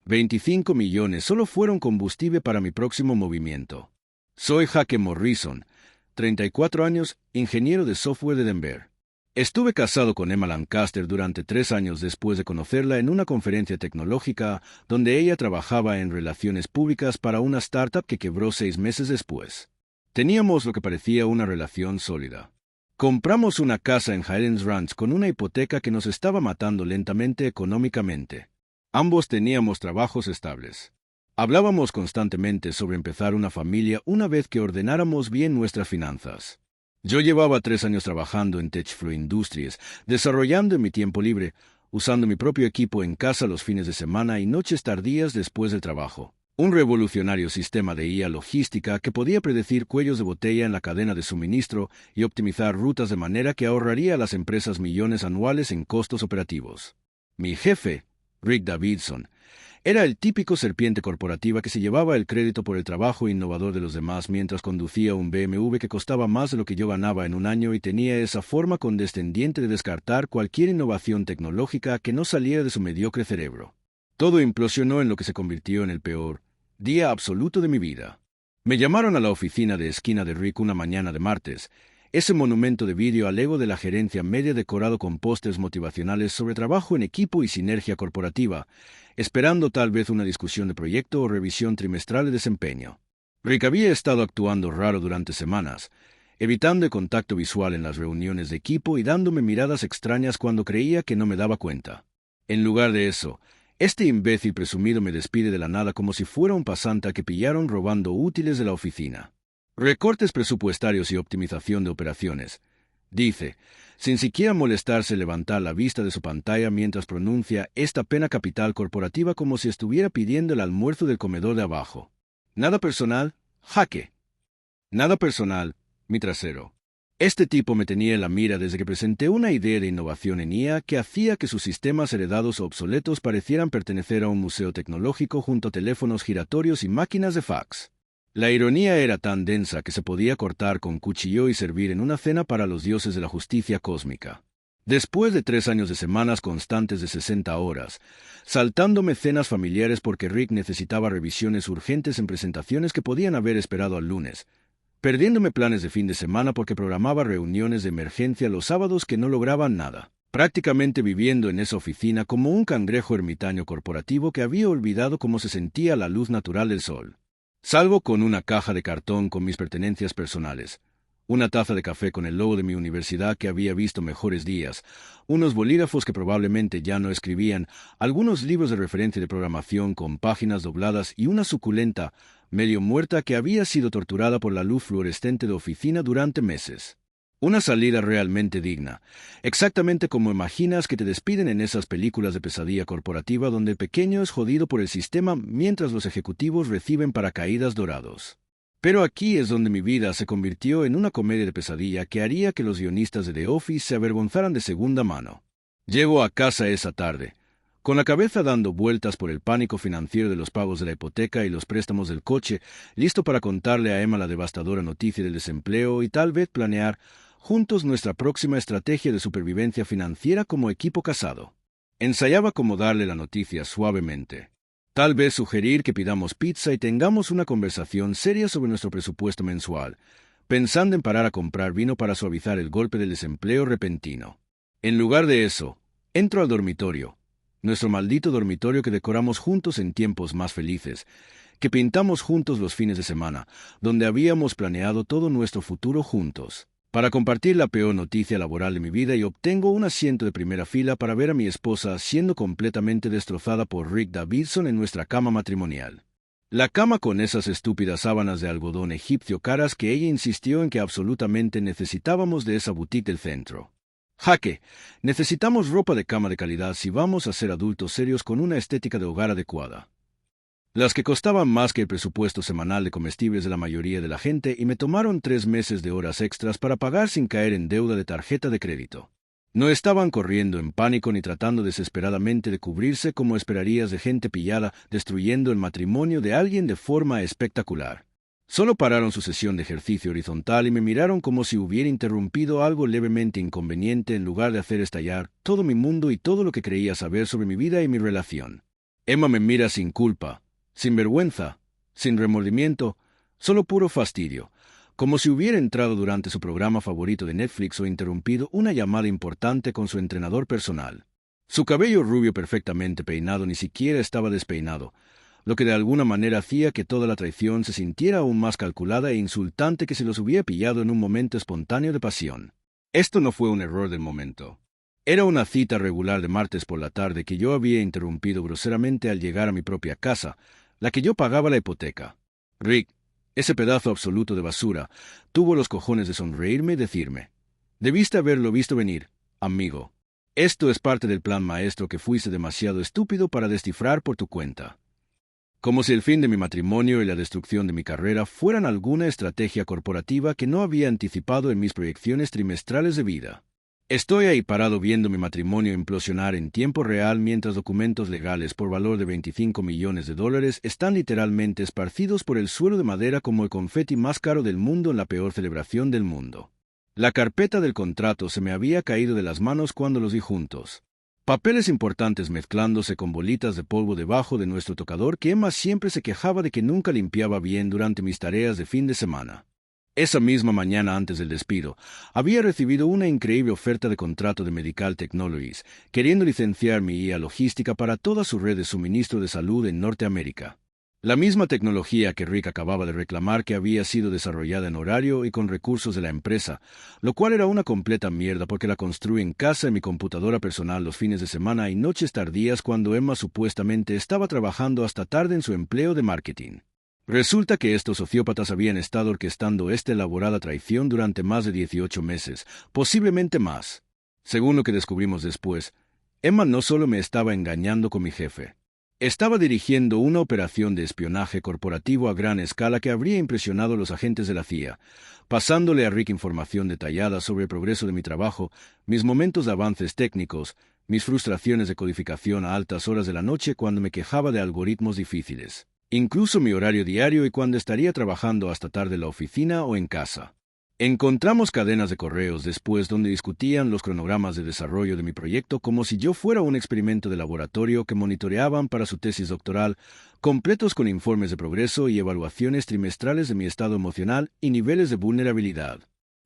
25 millones solo fueron combustible para mi próximo movimiento. Soy Jake Morrison, 34 años, ingeniero de software de Denver. Estuve casado con Emma Lancaster durante 3 años después de conocerla en una conferencia tecnológica donde ella trabajaba en relaciones públicas para una startup que quebró 6 meses después. Teníamos lo que parecía una relación sólida. Compramos una casa en Highlands Ranch con una hipoteca que nos estaba matando lentamente económicamente. Ambos teníamos trabajos estables. Hablábamos constantemente sobre empezar una familia una vez que ordenáramos bien nuestras finanzas. Yo llevaba 3 años trabajando en TechFlow Industries, desarrollando en mi tiempo libre, usando mi propio equipo en casa los fines de semana y noches tardías después del trabajo. Un revolucionario sistema de IA logística que podía predecir cuellos de botella en la cadena de suministro y optimizar rutas de manera que ahorraría a las empresas millones anuales en costos operativos. Mi jefe, Rick Davidson, era el típico serpiente corporativa que se llevaba el crédito por el trabajo innovador de los demás mientras conducía un BMW que costaba más de lo que yo ganaba en un año y tenía esa forma condescendiente de descartar cualquier innovación tecnológica que no saliera de su mediocre cerebro. Todo implosionó en lo que se convirtió en el peor día absoluto de mi vida. Me llamaron a la oficina de esquina de Rick una mañana de martes, ese monumento de vídeo al ego de la gerencia media decorado con pósters motivacionales sobre trabajo en equipo y sinergia corporativa, esperando tal vez una discusión de proyecto o revisión trimestral de desempeño. Rick había estado actuando raro durante semanas, evitando el contacto visual en las reuniones de equipo y dándome miradas extrañas cuando creía que no me daba cuenta. En lugar de eso, este imbécil presumido me despide de la nada como si fuera un pasante que pillaron robando útiles de la oficina. Recortes presupuestarios y optimización de operaciones, dice, sin siquiera molestarse levantar la vista de su pantalla mientras pronuncia esta pena capital corporativa como si estuviera pidiendo el almuerzo del comedor de abajo. Nada personal, Jake. Nada personal, mi trasero. Este tipo me tenía en la mira desde que presenté una idea de innovación en IA que hacía que sus sistemas heredados o obsoletos parecieran pertenecer a un museo tecnológico junto a teléfonos giratorios y máquinas de fax. La ironía era tan densa que se podía cortar con cuchillo y servir en una cena para los dioses de la justicia cósmica. Después de 3 años de semanas constantes de 60 horas, saltándome cenas familiares porque Rick necesitaba revisiones urgentes en presentaciones que podían haber esperado al lunes, perdiéndome planes de fin de semana porque programaba reuniones de emergencia los sábados que no lograban nada, prácticamente viviendo en esa oficina como un cangrejo ermitaño corporativo que había olvidado cómo se sentía la luz natural del sol. Salvo con una caja de cartón con mis pertenencias personales, una taza de café con el logo de mi universidad que había visto mejores días, unos bolígrafos que probablemente ya no escribían, algunos libros de referencia de programación con páginas dobladas y una suculenta, medio muerta que había sido torturada por la luz fluorescente de oficina durante meses. Una salida realmente digna, exactamente como imaginas que te despiden en esas películas de pesadilla corporativa donde el pequeño es jodido por el sistema mientras los ejecutivos reciben paracaídas dorados. Pero aquí es donde mi vida se convirtió en una comedia de pesadilla que haría que los guionistas de The Office se avergonzaran de segunda mano. Llego a casa esa tarde, con la cabeza dando vueltas por el pánico financiero de los pagos de la hipoteca y los préstamos del coche, listo para contarle a Emma la devastadora noticia del desempleo y tal vez planear juntos nuestra próxima estrategia de supervivencia financiera como equipo casado. Ensayaba cómo darle la noticia suavemente. Tal vez sugerir que pidamos pizza y tengamos una conversación seria sobre nuestro presupuesto mensual, pensando en parar a comprar vino para suavizar el golpe del desempleo repentino. En lugar de eso, entro al dormitorio, nuestro maldito dormitorio que decoramos juntos en tiempos más felices, que pintamos juntos los fines de semana, donde habíamos planeado todo nuestro futuro juntos, para compartir la peor noticia laboral de mi vida y obtengo un asiento de primera fila para ver a mi esposa siendo completamente destrozada por Rick Davidson en nuestra cama matrimonial. La cama con esas estúpidas sábanas de algodón egipcio caras que ella insistió en que absolutamente necesitábamos de esa boutique del centro. Jake, necesitamos ropa de cama de calidad si vamos a ser adultos serios con una estética de hogar adecuada. Las que costaban más que el presupuesto semanal de comestibles de la mayoría de la gente y me tomaron 3 meses de horas extras para pagar sin caer en deuda de tarjeta de crédito. No estaban corriendo en pánico ni tratando desesperadamente de cubrirse como esperarías de gente pillada destruyendo el matrimonio de alguien de forma espectacular. Solo pararon su sesión de ejercicio horizontal y me miraron como si hubiera interrumpido algo levemente inconveniente en lugar de hacer estallar todo mi mundo y todo lo que creía saber sobre mi vida y mi relación. Emma me mira sin culpa, sin vergüenza, sin remordimiento, solo puro fastidio, como si hubiera entrado durante su programa favorito de Netflix o interrumpido una llamada importante con su entrenador personal. Su cabello rubio perfectamente peinado ni siquiera estaba despeinado, lo que de alguna manera hacía que toda la traición se sintiera aún más calculada e insultante que si los hubiera pillado en un momento espontáneo de pasión. Esto no fue un error del momento. Era una cita regular de martes por la tarde que yo había interrumpido groseramente al llegar a mi propia casa, la que yo pagaba la hipoteca. Rick, ese pedazo absoluto de basura, tuvo los cojones de sonreírme y decirme: «Debiste haberlo visto venir, amigo. Esto es parte del plan maestro que fuiste demasiado estúpido para descifrar por tu cuenta». Como si el fin de mi matrimonio y la destrucción de mi carrera fueran alguna estrategia corporativa que no había anticipado en mis proyecciones trimestrales de vida. Estoy ahí parado viendo mi matrimonio implosionar en tiempo real mientras documentos legales por valor de $25 millones están literalmente esparcidos por el suelo de madera como el confeti más caro del mundo en la peor celebración del mundo. La carpeta del contrato se me había caído de las manos cuando los vi juntos. Papeles importantes mezclándose con bolitas de polvo debajo de nuestro tocador que Emma siempre se quejaba de que nunca limpiaba bien durante mis tareas de fin de semana. Esa misma mañana antes del despido, había recibido una increíble oferta de contrato de Medical Technologies, queriendo licenciar mi IA logística para toda su red de suministro de salud en Norteamérica. La misma tecnología que Rick acababa de reclamar que había sido desarrollada en horario y con recursos de la empresa, lo cual era una completa mierda porque la construí en casa en mi computadora personal los fines de semana y noches tardías cuando Emma supuestamente estaba trabajando hasta tarde en su empleo de marketing. Resulta que estos sociópatas habían estado orquestando esta elaborada traición durante más de 18 meses, posiblemente más. Según lo que descubrimos después, Emma no solo me estaba engañando con mi jefe. Estaba dirigiendo una operación de espionaje corporativo a gran escala que habría impresionado a los agentes de la CIA, pasándole a Rick información detallada sobre el progreso de mi trabajo, mis momentos de avances técnicos, mis frustraciones de codificación a altas horas de la noche cuando me quejaba de algoritmos difíciles, incluso mi horario diario y cuando estaría trabajando hasta tarde en la oficina o en casa. Encontramos cadenas de correos después donde discutían los cronogramas de desarrollo de mi proyecto como si yo fuera un experimento de laboratorio que monitoreaban para su tesis doctoral, completos con informes de progreso y evaluaciones trimestrales de mi estado emocional y niveles de vulnerabilidad.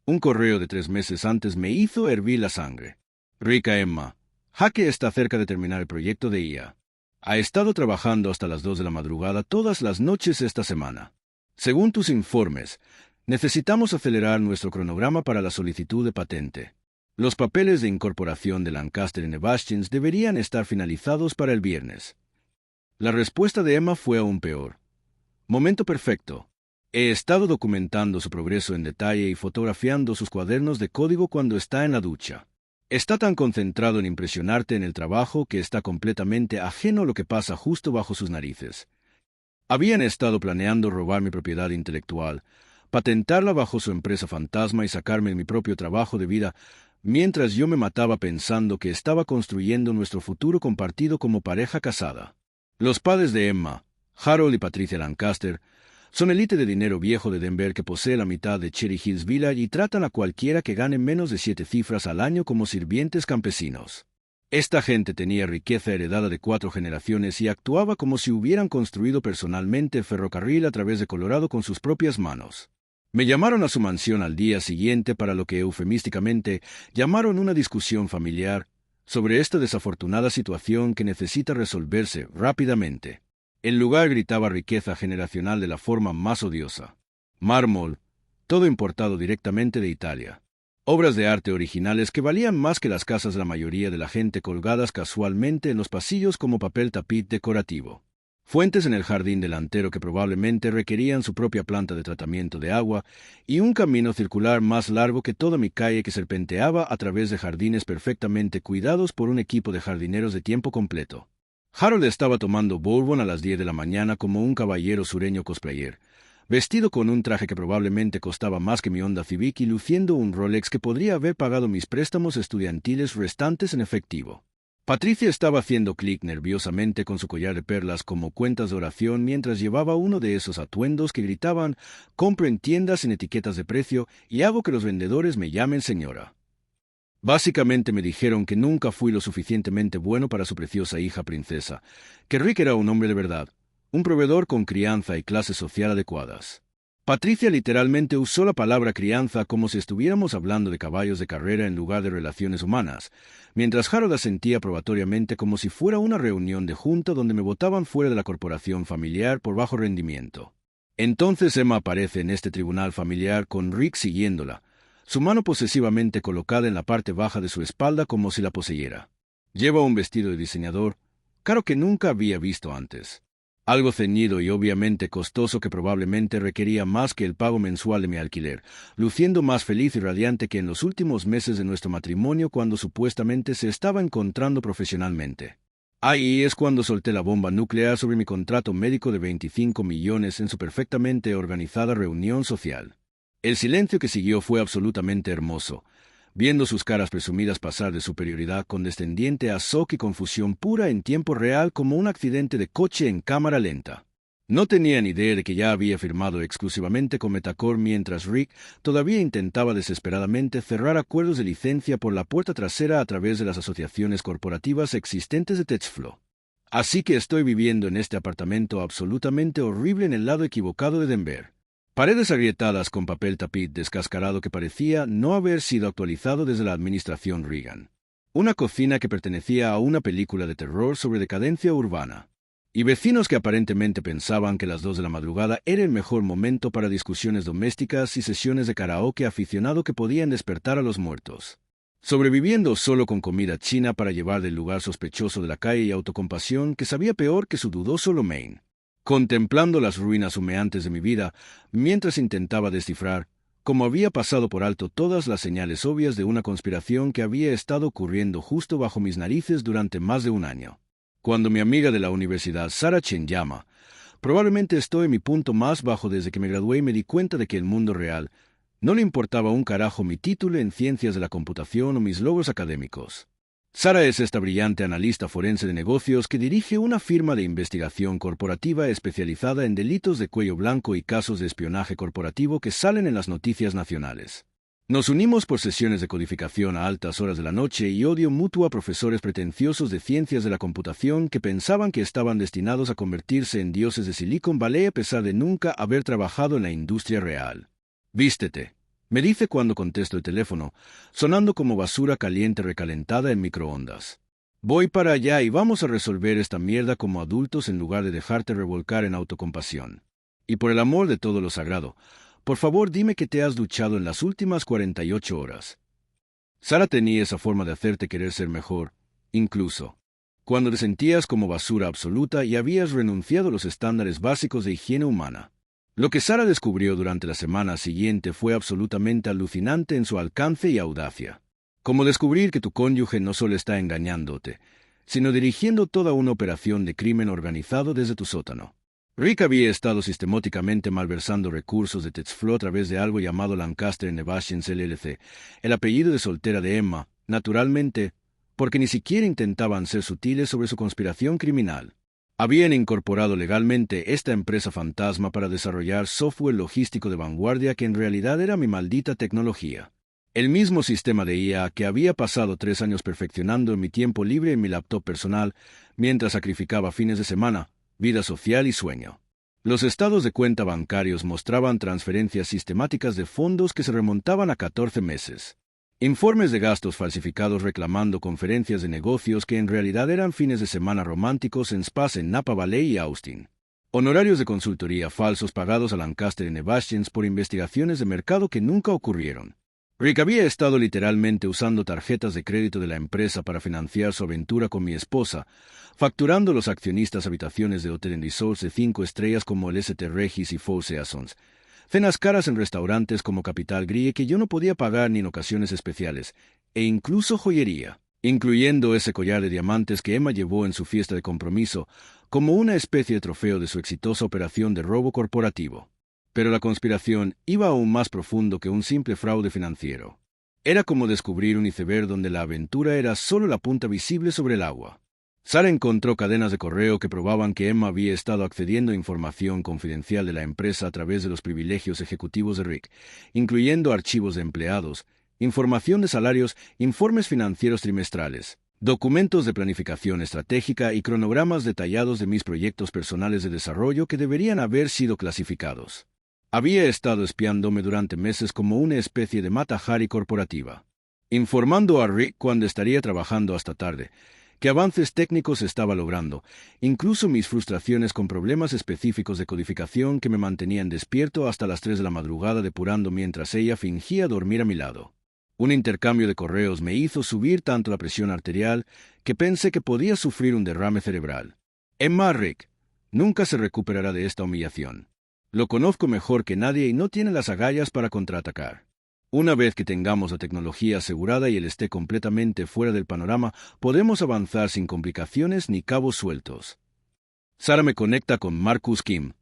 Un correo de 3 meses antes me hizo hervir la sangre. Rica Emma, Jaque está cerca de terminar el proyecto de IA. Ha estado trabajando hasta las 2 de la madrugada todas las noches esta semana. Según tus informes, necesitamos acelerar nuestro cronograma para la solicitud de patente. Los papeles de incorporación de Lancaster y Nevaschins deberían estar finalizados para el viernes. La respuesta de Emma fue aún peor. Momento perfecto. He estado documentando su progreso en detalle y fotografiando sus cuadernos de código cuando está en la ducha. Está tan concentrado en impresionarte en el trabajo que está completamente ajeno a lo que pasa justo bajo sus narices. Habían estado planeando robar mi propiedad intelectual, patentarla bajo su empresa fantasma y sacarme mi propio trabajo de vida, mientras yo me mataba pensando que estaba construyendo nuestro futuro compartido como pareja casada. Los padres de Emma, Harold y Patricia Lancaster, son élite de dinero viejo de Denver que posee la mitad de Cherry Hills Village y tratan a cualquiera que gane menos de 7 cifras al año como sirvientes campesinos. Esta gente tenía riqueza heredada de 4 generaciones y actuaba como si hubieran construido personalmente el ferrocarril a través de Colorado con sus propias manos. Me llamaron a su mansión al día siguiente para lo que eufemísticamente llamaron una discusión familiar sobre esta desafortunada situación que necesita resolverse rápidamente. El lugar gritaba riqueza generacional de la forma más odiosa. Mármol, todo importado directamente de Italia. Obras de arte originales que valían más que las casas de la mayoría de la gente colgadas casualmente en los pasillos como papel tapiz decorativo. Fuentes en el jardín delantero que probablemente requerían su propia planta de tratamiento de agua y un camino circular más largo que toda mi calle que serpenteaba a través de jardines perfectamente cuidados por un equipo de jardineros de tiempo completo. Harold estaba tomando bourbon a las 10 de la mañana como un caballero sureño cosplayer, vestido con un traje que probablemente costaba más que mi Honda Civic y luciendo un Rolex que podría haber pagado mis préstamos estudiantiles restantes en efectivo. Patricia estaba haciendo clic nerviosamente con su collar de perlas como cuentas de oración mientras llevaba uno de esos atuendos que gritaban: «Compro en tiendas sin etiquetas de precio y hago que los vendedores me llamen señora». Básicamente me dijeron que nunca fui lo suficientemente bueno para su preciosa hija princesa, que Rick era un hombre de verdad, un proveedor con crianza y clase social adecuadas. Patricia literalmente usó la palabra crianza como si estuviéramos hablando de caballos de carrera en lugar de relaciones humanas, mientras Harold asentía probatoriamente como si fuera una reunión de junta donde me botaban fuera de la corporación familiar por bajo rendimiento. Entonces Emma aparece en este tribunal familiar con Rick siguiéndola, su mano posesivamente colocada en la parte baja de su espalda como si la poseyera. Lleva un vestido de diseñador, caro que nunca había visto antes. Algo ceñido y obviamente costoso que probablemente requería más que el pago mensual de mi alquiler, luciendo más feliz y radiante que en los últimos meses de nuestro matrimonio cuando supuestamente se estaba encontrando profesionalmente. Ahí es cuando solté la bomba nuclear sobre mi contrato médico de 25 millones en su perfectamente organizada reunión social. El silencio que siguió fue absolutamente hermoso, viendo sus caras presumidas pasar de superioridad condescendiente a shock y confusión pura en tiempo real como un accidente de coche en cámara lenta. No tenía ni idea de que ya había firmado exclusivamente con Metacore mientras Rick todavía intentaba desesperadamente cerrar acuerdos de licencia por la puerta trasera a través de las asociaciones corporativas existentes de TechFlow. Así que estoy viviendo en este apartamento absolutamente horrible en el lado equivocado de Denver. Paredes agrietadas con papel tapiz descascarado que parecía no haber sido actualizado desde la administración Reagan. Una cocina que pertenecía a una película de terror sobre decadencia urbana. Y vecinos que aparentemente pensaban que las 2 de la madrugada era el mejor momento para discusiones domésticas y sesiones de karaoke aficionado que podían despertar a los muertos. Sobreviviendo solo con comida china para llevar del lugar sospechoso de la calle y autocompasión que sabía peor que su dudoso lo mein. Contemplando las ruinas humeantes de mi vida, mientras intentaba descifrar, como había pasado por alto todas las señales obvias de una conspiración que había estado ocurriendo justo bajo mis narices durante más de un año. Cuando mi amiga de la universidad, Sarah Chen, llama, probablemente estoy en mi punto más bajo desde que me gradué y me di cuenta de que el mundo real no le importaba un carajo mi título en ciencias de la computación o mis logros académicos. Sarah es esta brillante analista forense de negocios que dirige una firma de investigación corporativa especializada en delitos de cuello blanco y casos de espionaje corporativo que salen en las noticias nacionales. Nos unimos por sesiones de codificación a altas horas de la noche y odio mutuo a profesores pretenciosos de ciencias de la computación que pensaban que estaban destinados a convertirse en dioses de Silicon Valley a pesar de nunca haber trabajado en la industria real. Vístete, me dice cuando contesto el teléfono, sonando como basura caliente recalentada en microondas. Voy para allá y vamos a resolver esta mierda como adultos en lugar de dejarte revolcar en autocompasión. Y por el amor de todo lo sagrado, por favor dime que te has duchado en las últimas 48 horas. Sarah tenía esa forma de hacerte querer ser mejor, incluso cuando te sentías como basura absoluta y habías renunciado a los estándares básicos de higiene humana. Lo que Sarah descubrió durante la semana siguiente fue absolutamente alucinante en su alcance y audacia. Como descubrir que tu cónyuge no solo está engañándote, sino dirigiendo toda una operación de crimen organizado desde tu sótano. Rick había estado sistemáticamente malversando recursos de TechFlow a través de algo llamado Lancaster Innovations LLC, el apellido de soltera de Emma, naturalmente, porque ni siquiera intentaban ser sutiles sobre su conspiración criminal. Habían incorporado legalmente esta empresa fantasma para desarrollar software logístico de vanguardia que en realidad era mi maldita tecnología. El mismo sistema de IA que había pasado 3 años perfeccionando en mi tiempo libre en mi laptop personal, mientras sacrificaba fines de semana, vida social y sueño. Los estados de cuenta bancarios mostraban transferencias sistemáticas de fondos que se remontaban a 14 meses. Informes de gastos falsificados reclamando conferencias de negocios que en realidad eran fines de semana románticos en spas en Napa Valley y Austin. Honorarios de consultoría falsos pagados a Lancaster Innovations por investigaciones de mercado que nunca ocurrieron. Rick había estado literalmente usando tarjetas de crédito de la empresa para financiar su aventura con mi esposa, facturando a los accionistas habitaciones de hotel en resorts de 5 estrellas como el St. Regis y Four Seasons, cenas caras en restaurantes como Capital Grille que yo no podía pagar ni en ocasiones especiales, e incluso joyería, incluyendo ese collar de diamantes que Emma llevó en su fiesta de compromiso, como una especie de trofeo de su exitosa operación de robo corporativo. Pero la conspiración iba aún más profundo que un simple fraude financiero. Era como descubrir un iceberg donde la aventura era solo la punta visible sobre el agua. Sarah encontró cadenas de correo que probaban que Emma había estado accediendo a información confidencial de la empresa a través de los privilegios ejecutivos de Rick, incluyendo archivos de empleados, información de salarios, informes financieros trimestrales, documentos de planificación estratégica y cronogramas detallados de mis proyectos personales de desarrollo que deberían haber sido clasificados. Había estado espiándome durante meses como una especie de Mata Hari corporativa, informando a Rick cuando estaría trabajando hasta tarde, qué avances técnicos estaba logrando, incluso mis frustraciones con problemas específicos de codificación que me mantenían despierto hasta las 3 de la madrugada depurando mientras ella fingía dormir a mi lado. Un intercambio de correos me hizo subir tanto la presión arterial que pensé que podía sufrir un derrame cerebral. Emma, Rick nunca se recuperará de esta humillación. Lo conozco mejor que nadie y no tiene las agallas para contraatacar. Una vez que tengamos la tecnología asegurada y él esté completamente fuera del panorama, podemos avanzar sin complicaciones ni cabos sueltos. Sara me conecta con Marcus Kim.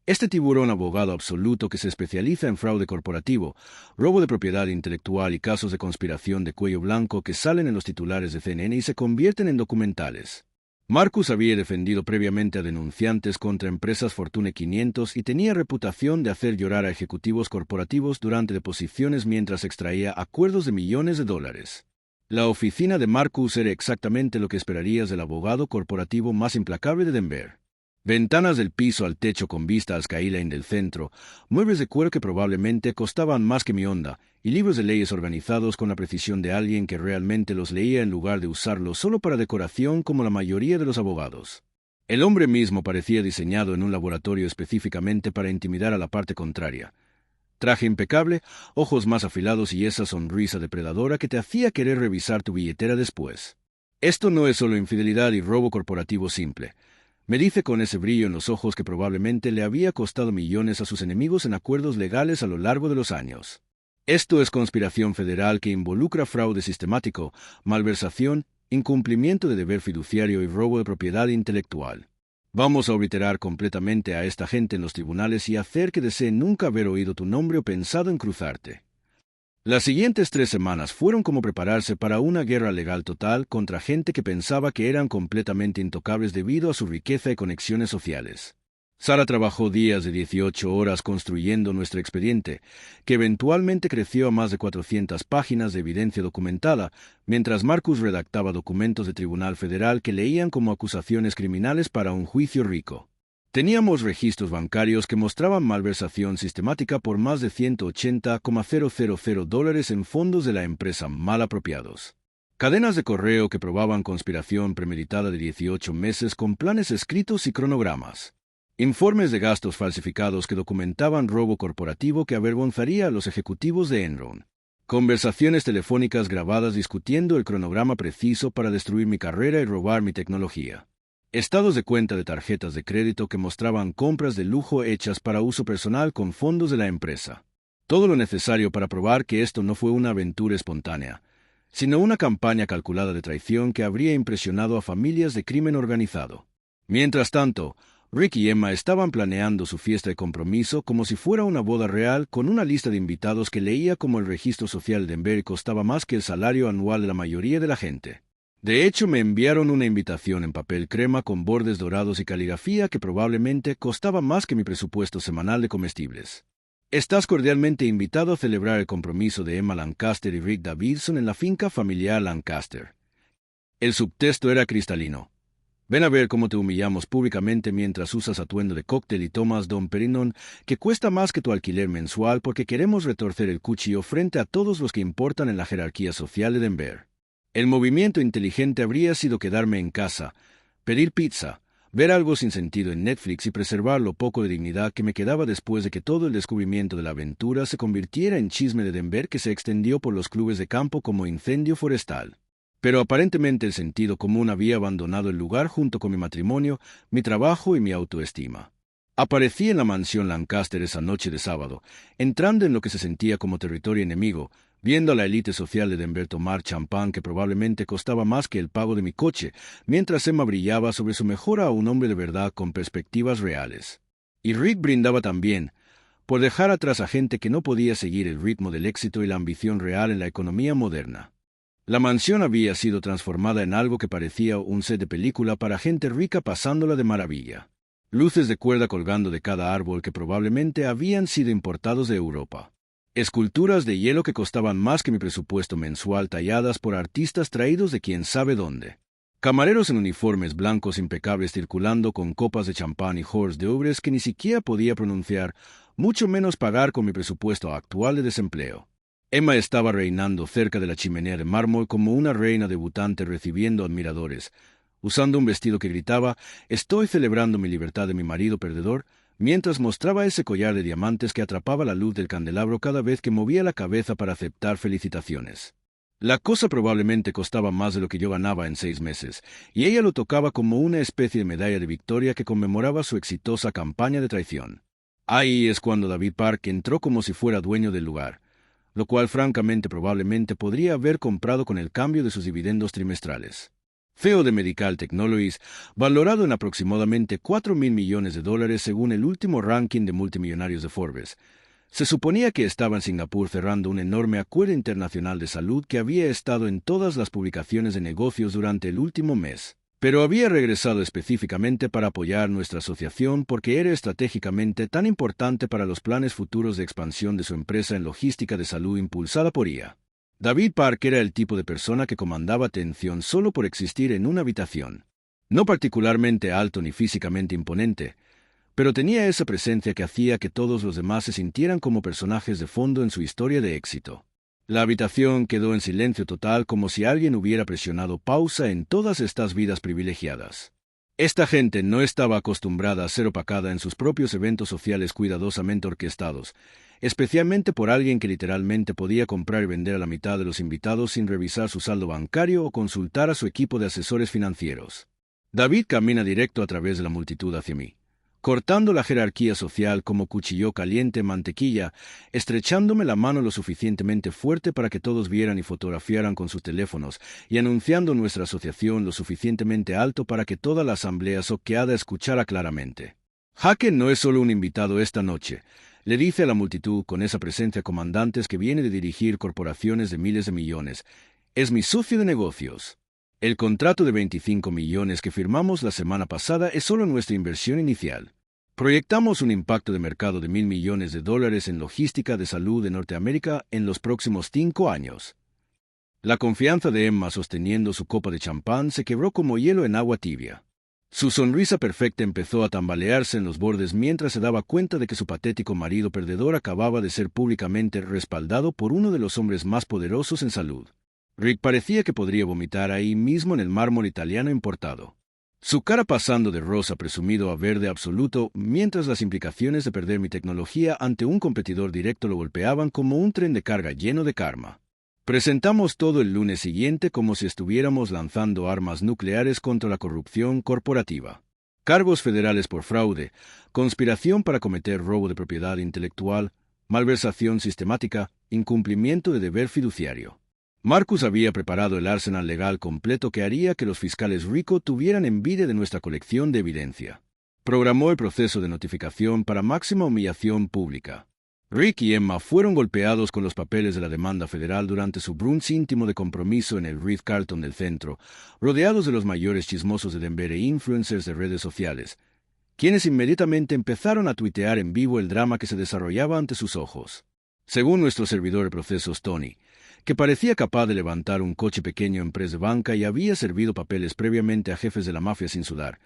Este tiburón abogado absoluto que se especializa en fraude corporativo, robo de propiedad intelectual y casos de conspiración de cuello blanco que salen en los titulares de CNN y se convierten en documentales. Marcus había defendido previamente a denunciantes contra empresas Fortune 500 y tenía reputación de hacer llorar a ejecutivos corporativos durante deposiciones mientras extraía acuerdos de millones de dólares. La oficina de Marcus era exactamente lo que esperarías del abogado corporativo más implacable de Denver. Ventanas del piso al techo con vista al skyline del centro, muebles de cuero que probablemente costaban más que mi onda, y libros de leyes organizados con la precisión de alguien que realmente los leía en lugar de usarlos solo para decoración como la mayoría de los abogados. El hombre mismo parecía diseñado en un laboratorio específicamente para intimidar a la parte contraria. Traje impecable, ojos más afilados y esa sonrisa depredadora que te hacía querer revisar tu billetera después. Esto no es solo infidelidad y robo corporativo simple. Me dice con ese brillo en los ojos que probablemente le había costado millones a sus enemigos en acuerdos legales a lo largo de los años. Esto es conspiración federal que involucra fraude sistemático, malversación, incumplimiento de deber fiduciario y robo de propiedad intelectual. Vamos a obliterar completamente a esta gente en los tribunales y hacer que deseen nunca haber oído tu nombre o pensado en cruzarte. Las siguientes 3 semanas fueron como prepararse para una guerra legal total contra gente que pensaba que eran completamente intocables debido a su riqueza y conexiones sociales. Sara trabajó días de 18 horas construyendo nuestro expediente, que eventualmente creció a más de 400 páginas de evidencia documentada, mientras Marcus redactaba documentos de Tribunal Federal que leían como acusaciones criminales para un juicio rico. Teníamos registros bancarios que mostraban malversación sistemática por más de $180,000 en fondos de la empresa mal apropiados. Cadenas de correo que probaban conspiración premeditada de 18 meses con planes escritos y cronogramas. Informes de gastos falsificados que documentaban robo corporativo que avergonzaría a los ejecutivos de Enron. Conversaciones telefónicas grabadas discutiendo el cronograma preciso para destruir mi carrera y robar mi tecnología. Estados de cuenta de tarjetas de crédito que mostraban compras de lujo hechas para uso personal con fondos de la empresa. Todo lo necesario para probar que esto no fue una aventura espontánea, sino una campaña calculada de traición que habría impresionado a familias de crimen organizado. Mientras tanto, Rick y Emma estaban planeando su fiesta de compromiso como si fuera una boda real con una lista de invitados que leía como el registro social de Denver y costaba más que el salario anual de la mayoría de la gente. De hecho, me enviaron una invitación en papel crema con bordes dorados y caligrafía que probablemente costaba más que mi presupuesto semanal de comestibles. Estás cordialmente invitado a celebrar el compromiso de Emma Lancaster y Rick Davidson en la finca familiar Lancaster. El subtexto era cristalino. Ven a ver cómo te humillamos públicamente mientras usas atuendo de cóctel y tomas Dom Perignon, que cuesta más que tu alquiler mensual porque queremos retorcer el cuchillo frente a todos los que importan en la jerarquía social de Denver. El movimiento inteligente habría sido quedarme en casa, pedir pizza, ver algo sin sentido en Netflix y preservar lo poco de dignidad que me quedaba después de que todo el descubrimiento de la aventura se convirtiera en chisme de Denver que se extendió por los clubes de campo como incendio forestal. Pero aparentemente el sentido común había abandonado el lugar junto con mi matrimonio, mi trabajo y mi autoestima. Aparecí en la mansión Lancaster esa noche de sábado, entrando en lo que se sentía como territorio enemigo, viendo a la élite social de Denver tomar champán que probablemente costaba más que el pago de mi coche, mientras Emma brillaba sobre su mejora a un hombre de verdad con perspectivas reales. Y Rick brindaba también, por dejar atrás a gente que no podía seguir el ritmo del éxito y la ambición real en la economía moderna. La mansión había sido transformada en algo que parecía un set de película para gente rica pasándola de maravilla. Luces de cuerda colgando de cada árbol que probablemente habían sido importados de Europa. Esculturas de hielo que costaban más que mi presupuesto mensual talladas por artistas traídos de quién sabe dónde. Camareros en uniformes blancos impecables circulando con copas de champán y hors d'oeuvres que ni siquiera podía pronunciar, mucho menos pagar con mi presupuesto actual de desempleo. Emma estaba reinando cerca de la chimenea de mármol como una reina debutante recibiendo admiradores, usando un vestido que gritaba «Estoy celebrando mi libertad de mi marido perdedor», mientras mostraba ese collar de diamantes que atrapaba la luz del candelabro cada vez que movía la cabeza para aceptar felicitaciones. La cosa probablemente costaba más de lo que yo ganaba en 6 meses, y ella lo tocaba como una especie de medalla de victoria que conmemoraba su exitosa campaña de traición. Ahí es cuando David Park entró como si fuera dueño del lugar, lo cual francamente probablemente podría haber comprado con el cambio de sus dividendos trimestrales. CEO de Medical Technologies, valorado en aproximadamente $4,000 millones según el último ranking de multimillonarios de Forbes. Se suponía que estaba en Singapur cerrando un enorme acuerdo internacional de salud que había estado en todas las publicaciones de negocios durante el último mes, pero había regresado específicamente para apoyar nuestra asociación porque era estratégicamente tan importante para los planes futuros de expansión de su empresa en logística de salud impulsada por IA. David Park era el tipo de persona que comandaba atención solo por existir en una habitación. No particularmente alto ni físicamente imponente, pero tenía esa presencia que hacía que todos los demás se sintieran como personajes de fondo en su historia de éxito. La habitación quedó en silencio total como si alguien hubiera presionado pausa en todas estas vidas privilegiadas. Esta gente no estaba acostumbrada a ser opacada en sus propios eventos sociales cuidadosamente orquestados, especialmente por alguien que literalmente podía comprar y vender a la mitad de los invitados sin revisar su saldo bancario o consultar a su equipo de asesores financieros. David camina directo a través de la multitud hacia mí, cortando la jerarquía social como cuchillo caliente en mantequilla, estrechándome la mano lo suficientemente fuerte para que todos vieran y fotografiaran con sus teléfonos, y anunciando nuestra asociación lo suficientemente alto para que toda la asamblea soqueada escuchara claramente. Jaque no es solo un invitado esta noche, le dice a la multitud con esa presencia comandantes que viene de dirigir corporaciones de miles de millones. Es mi socio de negocios. El contrato de 25 millones que firmamos la semana pasada es solo nuestra inversión inicial. Proyectamos un impacto de mercado de $1,000 millones en logística de salud de Norteamérica en los próximos 5 años. La confianza de Emma sosteniendo su copa de champán se quebró como hielo en agua tibia. Su sonrisa perfecta empezó a tambalearse en los bordes mientras se daba cuenta de que su patético marido perdedor acababa de ser públicamente respaldado por uno de los hombres más poderosos en salud. Rick parecía que podría vomitar ahí mismo en el mármol italiano importado. Su cara pasando de rosa presumido a verde absoluto, mientras las implicaciones de perder mi tecnología ante un competidor directo lo golpeaban como un tren de carga lleno de karma. Presentamos todo el lunes siguiente como si estuviéramos lanzando armas nucleares contra la corrupción corporativa. Cargos federales por fraude, conspiración para cometer robo de propiedad intelectual, malversación sistemática, incumplimiento de deber fiduciario. Marcus había preparado el arsenal legal completo que haría que los fiscales Rico tuvieran envidia de nuestra colección de evidencia. Programó el proceso de notificación para máxima humillación pública. Rick y Emma fueron golpeados con los papeles de la demanda federal durante su brunch íntimo de compromiso en el Ritz-Carlton del centro, rodeados de los mayores chismosos de Denver e influencers de redes sociales, quienes inmediatamente empezaron a tuitear en vivo el drama que se desarrollaba ante sus ojos. Según nuestro servidor de procesos Tony, que parecía capaz de levantar un coche pequeño en press de banca y había servido papeles previamente a jefes de la mafia sin sudar,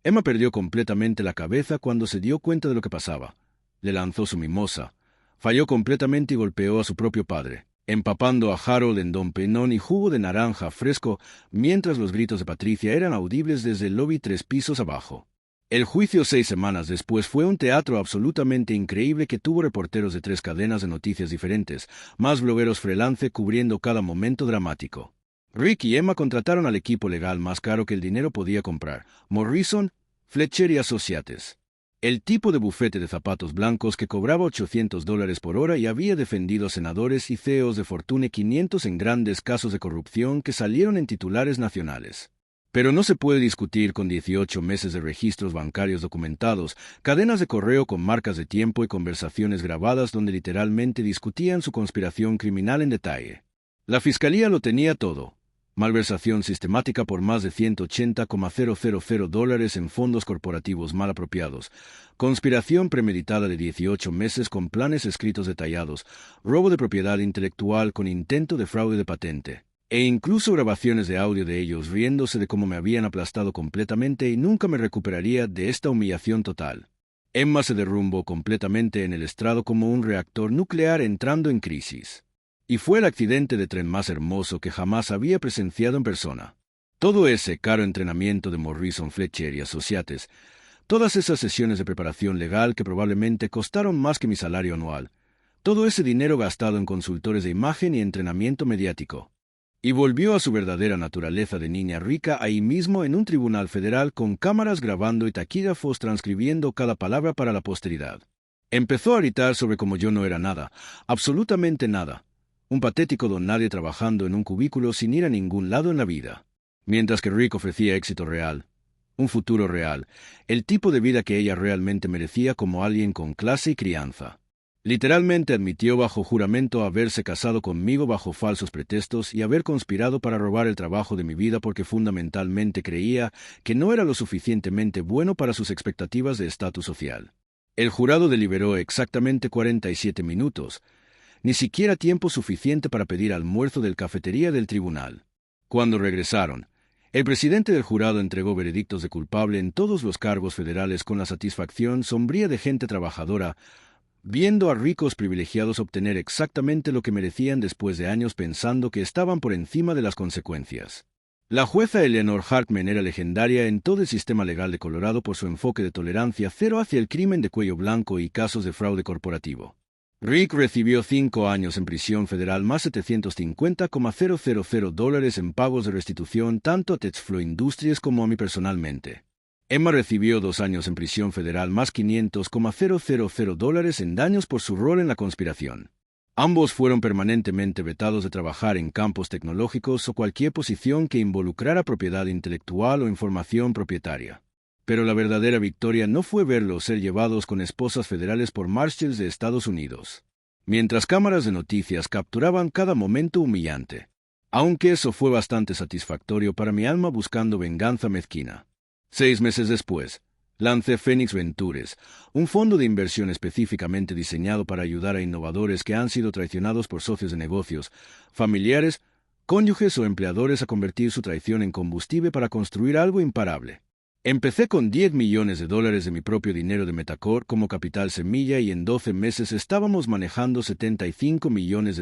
Emma perdió completamente la cabeza cuando se dio cuenta de lo que pasaba. Le lanzó su mimosa, falló completamente y golpeó a su propio padre, empapando a Harold en Dom Pérignon y jugo de naranja fresco, mientras los gritos de Patricia eran audibles desde el lobby 3 pisos abajo. El juicio 6 semanas después fue un teatro absolutamente increíble que tuvo reporteros de 3 cadenas de noticias diferentes, más blogueros freelance cubriendo cada momento dramático. Rick y Emma contrataron al equipo legal más caro que el dinero podía comprar, Morrison, Fletcher y Associates. El tipo de bufete de zapatos blancos que cobraba $800 por hora y había defendido a senadores y CEOs de Fortune 500 en grandes casos de corrupción que salieron en titulares nacionales. Pero no se puede discutir con 18 meses de registros bancarios documentados, cadenas de correo con marcas de tiempo y conversaciones grabadas donde literalmente discutían su conspiración criminal en detalle. La fiscalía lo tenía todo. malversación sistemática por más de $180,000 en fondos corporativos mal apropiados, conspiración premeditada de 18 meses con planes escritos detallados, robo de propiedad intelectual con intento de fraude de patente, e incluso grabaciones de audio de ellos riéndose de cómo me habían aplastado completamente y nunca me recuperaría de esta humillación total. Emma se derrumbó completamente en el estrado como un reactor nuclear entrando en crisis. Y fue el accidente de tren más hermoso que jamás había presenciado en persona. Todo ese caro entrenamiento de Morrison, Fletcher y Associates, todas esas sesiones de preparación legal que probablemente costaron más que mi salario anual, todo ese dinero gastado en consultores de imagen y entrenamiento mediático. Y volvió a su verdadera naturaleza de niña rica ahí mismo en un tribunal federal con cámaras grabando y taquígrafos transcribiendo cada palabra para la posteridad. Empezó a gritar sobre cómo yo no era nada, absolutamente nada. Un patético don nadie trabajando en un cubículo sin ir a ningún lado en la vida. Mientras que Rick ofrecía éxito real, un futuro real, el tipo de vida que ella realmente merecía como alguien con clase y crianza. Literalmente admitió bajo juramento haberse casado conmigo bajo falsos pretextos y haber conspirado para robar el trabajo de mi vida porque fundamentalmente creía que no era lo suficientemente bueno para sus expectativas de estatus social. El jurado deliberó exactamente 47 minutos, ni siquiera tiempo suficiente para pedir almuerzo del cafetería del tribunal. Cuando regresaron, el presidente del jurado entregó veredictos de culpable en todos los cargos federales con la satisfacción sombría de gente trabajadora, viendo a ricos privilegiados obtener exactamente lo que merecían después de años pensando que estaban por encima de las consecuencias. La jueza Eleanor Hartman era legendaria en todo el sistema legal de Colorado por su enfoque de tolerancia cero hacia el crimen de cuello blanco y casos de fraude corporativo. Rick recibió 5 años en prisión federal más $750,000 en pagos de restitución tanto a Texflo Industries como a mí personalmente. Emma recibió 2 años en prisión federal más $500,000 en daños por su rol en la conspiración. Ambos fueron permanentemente vetados de trabajar en campos tecnológicos o cualquier posición que involucrara propiedad intelectual o información propietaria. Pero la verdadera victoria no fue verlos ser llevados con esposas federales por marshals de Estados Unidos, mientras cámaras de noticias capturaban cada momento humillante. Aunque eso fue bastante satisfactorio para mi alma buscando venganza mezquina. 6 meses después, lancé Phoenix Ventures, un fondo de inversión específicamente diseñado para ayudar a innovadores que han sido traicionados por socios de negocios, familiares, cónyuges o empleadores a convertir su traición en combustible para construir algo imparable. Empecé con $10 millones de mi propio dinero de Metacore como capital semilla y en 12 meses estábamos manejando $75 millones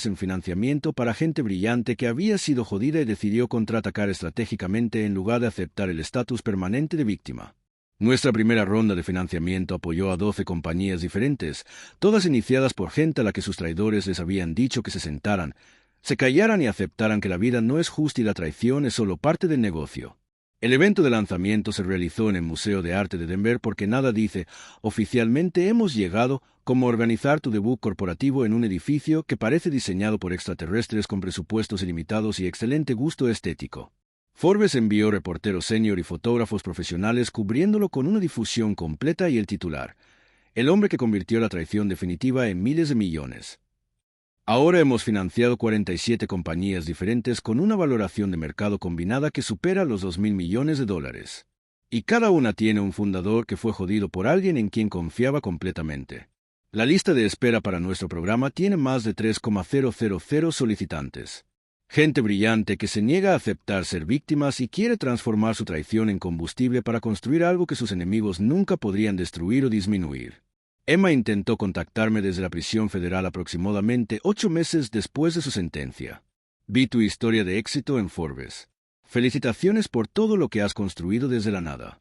en financiamiento para gente brillante que había sido jodida y decidió contraatacar estratégicamente en lugar de aceptar el estatus permanente de víctima. Nuestra primera ronda de financiamiento apoyó a 12 compañías diferentes, todas iniciadas por gente a la que sus traidores les habían dicho que se sentaran, se callaran y aceptaran que la vida no es justa y la traición es solo parte del negocio. El evento de lanzamiento se realizó en el Museo de Arte de Denver porque nada dice, oficialmente hemos llegado, como organizar tu debut corporativo en un edificio que parece diseñado por extraterrestres con presupuestos ilimitados y excelente gusto estético. Forbes envió reporteros senior y fotógrafos profesionales cubriéndolo con una difusión completa y el titular, el hombre que convirtió la traición definitiva en miles de millones. Ahora hemos financiado 47 compañías diferentes con una valoración de mercado combinada que supera los $2,000 millones. Y cada una tiene un fundador que fue jodido por alguien en quien confiaba completamente. La lista de espera para nuestro programa tiene más de 3,000 solicitantes. Gente brillante que se niega a aceptar ser víctimas y quiere transformar su traición en combustible para construir algo que sus enemigos nunca podrían destruir o disminuir. Emma intentó contactarme desde la prisión federal aproximadamente 8 meses después de su sentencia. Vi tu historia de éxito en Forbes. Felicitaciones por todo lo que has construido desde la nada.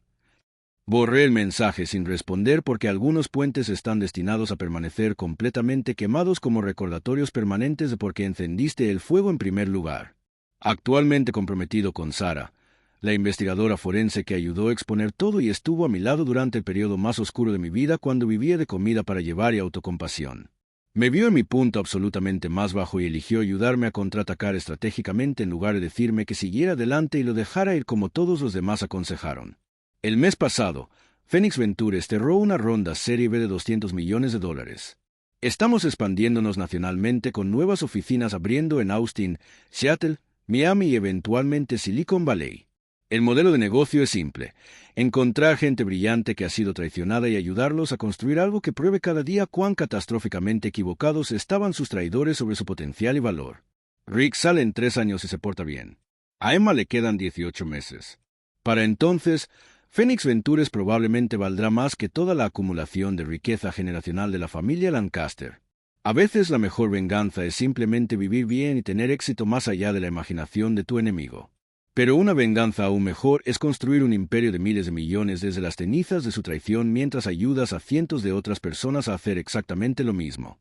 Borré el mensaje sin responder porque algunos puentes están destinados a permanecer completamente quemados como recordatorios permanentes de por qué encendiste el fuego en primer lugar. Actualmente comprometido con Sara, la investigadora forense que ayudó a exponer todo y estuvo a mi lado durante el periodo más oscuro de mi vida cuando vivía de comida para llevar y autocompasión. Me vio en mi punto absolutamente más bajo y eligió ayudarme a contraatacar estratégicamente en lugar de decirme que siguiera adelante y lo dejara ir como todos los demás aconsejaron. El mes pasado, Phoenix Ventures cerró una ronda Serie B de $200 millones. Estamos expandiéndonos nacionalmente con nuevas oficinas abriendo en Austin, Seattle, Miami y eventualmente Silicon Valley. El modelo de negocio es simple: encontrar gente brillante que ha sido traicionada y ayudarlos a construir algo que pruebe cada día cuán catastróficamente equivocados estaban sus traidores sobre su potencial y valor. Rick sale en 3 años y se porta bien. A Emma le quedan 18 meses. Para entonces, Phoenix Ventures probablemente valdrá más que toda la acumulación de riqueza generacional de la familia Lancaster. A veces la mejor venganza es simplemente vivir bien y tener éxito más allá de la imaginación de tu enemigo. Pero una venganza aún mejor es construir un imperio de miles de millones desde las cenizas de su traición mientras ayudas a cientos de otras personas a hacer exactamente lo mismo.